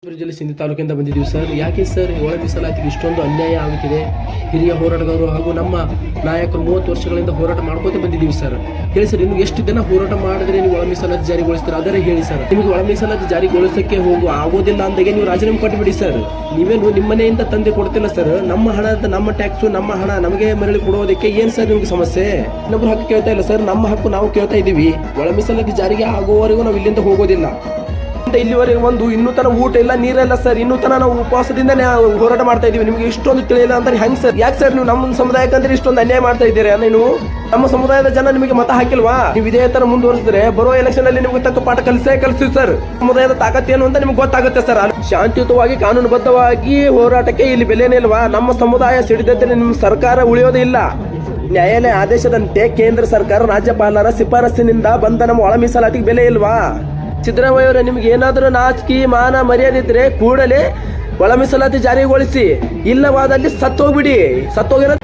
ಜಿಲ್ಲೆ ಸಿಂಧಿ ತಾಲೂಕಿಂದ ಬಂದಿದ್ದೀವಿ ಸರ್. ಯಾಕೆ ಸರ್ ಒಳ ಮೀಸಲಾತಿಗೆ ಇಷ್ಟೊಂದು ಅನ್ಯಾಯ ಆಗುತ್ತಿದೆ? ಹಿರಿಯ ಹೋರಾಟಗಾರರು ಹಾಗೂ ನಮ್ಮ ನಾಯಕರು 30 ವರ್ಷಗಳಿಂದ ಹೋರಾಟ ಮಾಡ್ಕೋತ ಬಂದಿದ್ದೀವಿ ಸರ್. ಹೇಳಿ ಸರ್, ಇನ್ನು ಎಷ್ಟು ದಿನ ಹೋರಾಟ ಮಾಡಿದ್ರೆ ನೀವು ಒಳ ಮೀಸಲಾತಿ ಜಾರಿಗೊಳಿಸ್ತಾರೆ? ಅದರ ಹೇಳಿ ಸರ್. ನಿಮಗೆ ಒಳ ಮೀಸಲಾತಿ ಜಾರಿಗೊಳಿಸಕ್ಕೆ ಆಗೋದಿಲ್ಲ ಅಂದಾಗೆ ನೀವು ರಾಜೀನಾಮೆ ಕೊಟ್ಟುಬಿಡಿ ಸರ್. ನೀವೇನು ನಿಮ್ಮ ಮನೆಯಿಂದ ತಂದೆ ಕೊಡ್ತಿಲ್ಲ ಸರ್. ನಮ್ಮ ಹಣ ಅಂತ ನಮ್ಮ ಟ್ಯಾಕ್ಸು ನಮ್ಮ ಹಣ ನಮಗೆ ಮರಳಿ ಕೊಡೋದಕ್ಕೆ ಏನ್ ಸರ್ ನಿಮ್ಗೆ ಸಮಸ್ಯೆ? ಇನ್ನೊಬ್ರು ಹಕ್ಕು ಕೇಳ್ತಾ ಇಲ್ಲ ಸರ್, ನಮ್ಮ ಹಕ್ಕು ನಾವು ಕೇಳ್ತಾ ಇದ್ದೀವಿ. ಒಳ ಮೀಸಲಾತಿ ಜಾರಿಗೆ ಆಗುವವರೆಗೂ ನಾವು ಇಲ್ಲಿಂದ ಹೋಗೋದಿಲ್ಲ. ಇಲ್ಲಿವರೆಗೆ ಇನ್ನೂ ತನ ಊಟ ಇಲ್ಲ, ನೀರಿಲ್ಲ ಸರ್. ಇನ್ನೂ ತನ ನಾವು ಉಪವಾಸದಿಂದ ಹೋರಾಟ ಮಾಡ್ತಾ ಇದೀವಿ. ನಿಮ್ಗೆ ಇಷ್ಟೊಂದು ತಿಳಿಯಿಲ್ಲ ಅಂತ ಹೆಂಗ್ ಸರ್? ಯಾಕೆ ಸರ್ ನೀವು ನಮ್ಮ ಸಮುದಾಯಕ್ಕಂದ್ರೆ ಇಷ್ಟೊಂದು ಅನ್ಯಾಯ ಮಾಡ್ತಾ ಇದ್ದೀರಾ? ನೀವು ನಮ್ಮ ಸಮುದಾಯದ ಜನ ನಿಮಗೆ ಮತ ಹಾಕಿಲ್ವಾ? ನೀವು ಇದೇ ತರ ಮುಂದುವರಿಸಿದ್ರೆ ಬರೋ ಎಲೆಕ್ಷನ್ ಅಲ್ಲಿ ನಿಮ್ಗೆ ತಕ್ಕ ಪಾಠ ಕಲಿಸ್ತೀವಿ ಸರ್. ಸಮುದಾಯದ ತಾಕತ್ತೇನು ಅಂತ ನಿಮ್ಗೆ ಗೊತ್ತಾಗುತ್ತೆ ಸರ್. ಶಾಂತಿಯುತವಾಗಿ ಕಾನೂನುಬದ್ಧವಾಗಿ ಹೋರಾಟಕ್ಕೆ ಇಲ್ಲಿ ಬೆಲೆನೇ ಇಲ್ವಾ? ನಮ್ಮ ಸಮುದಾಯ ಸಿಡಿದಿದ್ದರೆ ನಿಮ್ಮ ಸರ್ಕಾರ ಉಳಿಯೋದೇ ಇಲ್ಲ. ನ್ಯಾಯಾಲಯ ಆದೇಶದಂತೆ ಕೇಂದ್ರ ಸರ್ಕಾರ ರಾಜ್ಯಪಾಲರ ಶಿಫಾರಸ್ಸಿನಿಂದ ಬಂದ ನಮ್ಮ ಒಳ ಮೀಸಲಾತಿಗೆ ಬೆಲೆ ಇಲ್ವಾ? ಸಿದ್ದರಾಮಯ್ಯವರೇ, ನಿಮ್ಗೆ ಏನಾದರೂ ನಾಚಿಕೆ ಮಾನ ಮರ್ಯಾದೆ ಇದ್ರೆ ಕೂಡಲೇ ಒಳ ಮೀಸಲಾತಿ ಜಾರಿಗೊಳಿಸಿ. ಇಲ್ಲವಾದಲ್ಲಿ ಸತ್ತೋಗ್ಬಿಡಿ. ಸತ್ತೋಗಿರೋ